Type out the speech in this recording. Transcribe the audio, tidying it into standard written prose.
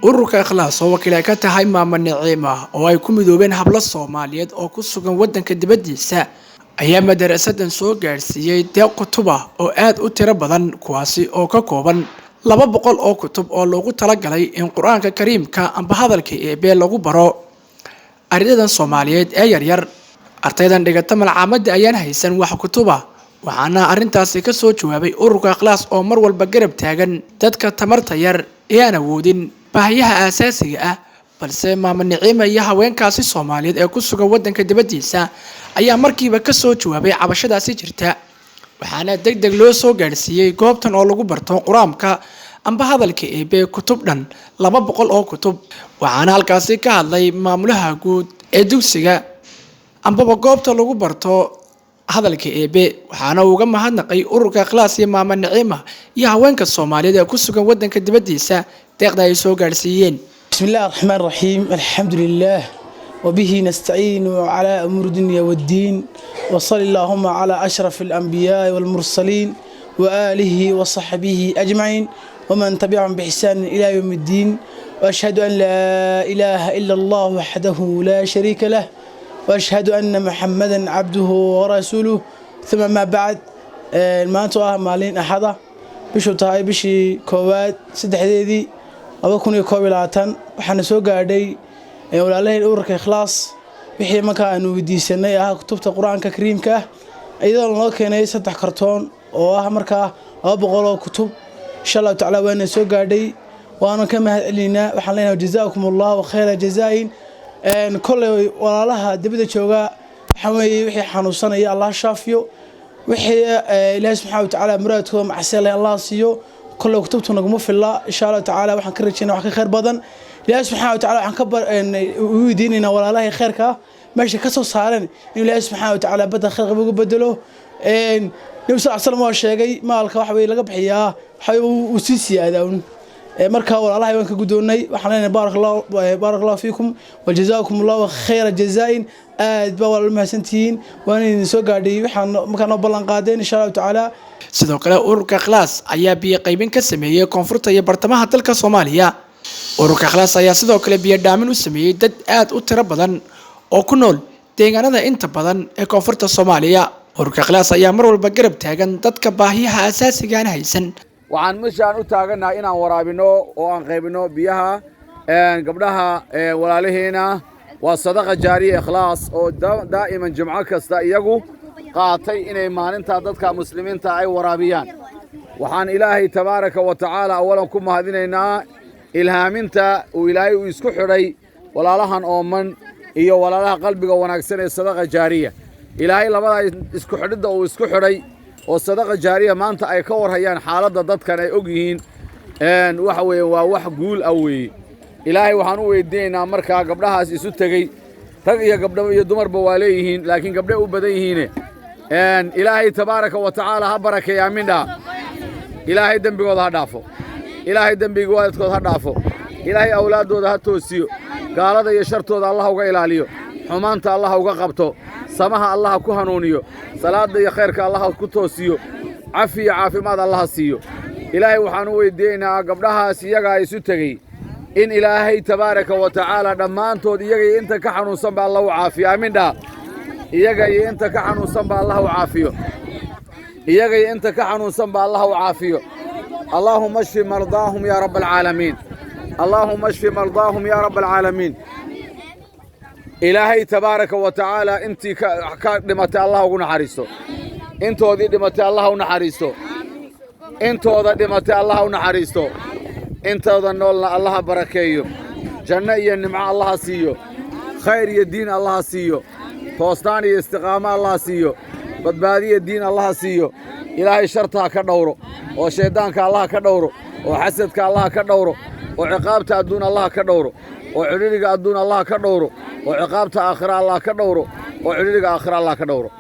ururka ikhlaas oo wakiil ka tahay maama Naciima oo ay ku midoobeen hablo Soomaaliyeed oo ku sugan wadanka dibadiisa ayaa madarasadan soo gaarsiiyay deeq kutub oo aad u tiro badan kuwaasi oo ka kooban 200 oo kutub oo loogu talagalay in Quraanka Kariimka amba hadalka Eebbe lagu baro ardaydan Soomaaliyeed ee yaryar. Ardaydan dhigata malcamada ayaan haysan wax kutub waxaana arintaasi ka soo jawaabay ururka ikhlaas oo mar walba garab taagan dadka tamarta yar ee aan awoodin baahiyaha aasaasiga ah, balse maama Naciima iyo haweenkaasi Soomaaliyeed ee ku sugan wadanka dibadiisa ayaa markiiba ka soo jawaabay cabashadaasi jirta, waxaana degdeg loo soo gaarsiiyay goobtan oo lagu barto Quraanka amba hadalka Eebbe kutub dhan 200 oo kutub. Waxaana halkaasi ka hadlay maamulaha guud ee dugsiga amba goobta lagu barto hadalka Eebbe, waxaana uga mahadnaqay ururka ikhlaas iyo maama Naciima iyo haweenka Soomaaliyeed ee ku sugan wadanka dibadiisa deeqda ay soo gaarsiiyeen. بسم الله الرحمن الرحيم الحمد لله وبه نستعين على أمور الدنيا والدين وصلى اللهم على أشرف الأنبياء والمرسلين وآله وصحبه أجمعين ومن تبعهم بإحسان إلى يوم الدين وأشهد أن لا إله إلا الله وحده لا شريك له وأشهد أن محمدا عبده ورسوله ثم ما بعد ما أنتوا مالين أحدا بشو تهاي بشي كواد سدحديدي أبغى كوبلاتان وحنا سوق عدي ولا له الأورك إخلاص بحي مكان ودي سنة كتبت القرآن كريم كه أيضا الله كان يسطح كرتون وأمريكا أبغى كتب إن شاء الله تعالى وين سوق عدي وأنا كما لنا وحنا جزاكم الله وخير جزائين إن كل ولا لها دبدة شوقة حمي وحي حنوصنا يا الله شافيو وحي الله سبحانه وتعالى مراتهم عسى الله سيو كل كتبتنا نقوم في الله إن شاء الله تعالى وحن كرجنا وحن خير بدن الله سبحانه وتعالى وحن كبر إن ويديننا ولا الله خيرك ماشي كسر صارن إن الله سبحانه وتعالى بدل خير بدله إن نوصل عصر ما الشيء مالك وحبي لقب حياه حي وسيسي هذا مركا ولا الله وينك جدوني وحنا بارك الله فيكم وجزاكم الله خير الجزاء بول المحسنتين وأنا نسوق عدي وحنا مكان بلان قادين إن شاء الله تعالى. sidoo kale ururka ikhlaas ayaa biyo qaybin ka sameeyay koonfurta iyo bartamaha dalka Soomaaliya. Ururka ikhlaas ayaa sidoo kale biyo dhaamin u sameeyay dad aad u tiro badan oo ku nool deegaanada inta badan ee koonfurta Soomaaliya. Ururka ikhlaas ayaa mar walba garab taagan dadka baahiyaha aasaasiga ah haysan. waxaan meeshaan u taaganahay inaan waraabino oo aan qaybino biyaha gabdhaha walaalaheena waa sadaqa jaariye ikhlaas oo daa'iman jimco kasta iyagu qaatay inay maalinta dadka muslimiinta ay waraabiyaan. waxaan ilaahay tabaaraka wa tacaala awalan ku mahadinaynaa ilhaaminta uu ilaahay u isku xidhay walaalahan ooman iyo walaalaha qalbiga wanaagsan ee sadaqa jaariya. ilaahay labada isku xidhida uu isku xidhay oo sadaqa jaariya maanta ay ka warhayaan xaaladda dadkan ay og yihiin waxa weeye waa wax guul ah weeye. ilaahay waxaan u weydiinaynaa markaa gabdhahaas isu tegey rag iyo gabdho iyo dumarba waa leeyihiin laakiin gabdhe u badan yihiin ilaahay tabaaraka wa tacaala ha barakeeya mindha ilaahay dembigooda ha dhaafo ilaahay dembiga waalidkooda ha dhaafo ilaahay awlaadooda ha toosiyo gaalada iyo shartooda allah uga ilaaliyo xumaanta allah uga qabto samaha allah ku hanuuniyo salaada iyo khayrka allah ku toosiyo cafi iyo caafimaad allah siiyo. ilaahay waxaan u weydiinaynaa gabdhahaas iyaga isu tegey in ilaahay tabaaraka wa tacaala dhammaantood iyaga inta ka xanuunsan baa allah u caafiyo amindha iyaga inta ka xanuunsan baa allah u caafiyo iyaga inta ka xanuunsan baa allah u caafiyo. اللهم اشف مرضاهم يا رب العالمين اللهم اشف مرضاهم يا رب العالمين. إلهي تبارك وتعالى انت دمتي الله ونحرسته انتو دي دمتي الله ونحرسته انتو دي دمتي الله ونحرسته انتو دي نولنا الله بركيه جنة ينمع الله سيو خير يدين الله سيو توستاني استقامة الله سيو بدبادي الدين الله سيو إلهي شرطها كدورو وشيطانك الله كدورو وحسدك الله كدورو وعقابته أدون الله كدورو وعريرك أدون الله كدورو وعقابته آخر الله كدورو وعريرك آخر الله كدورو.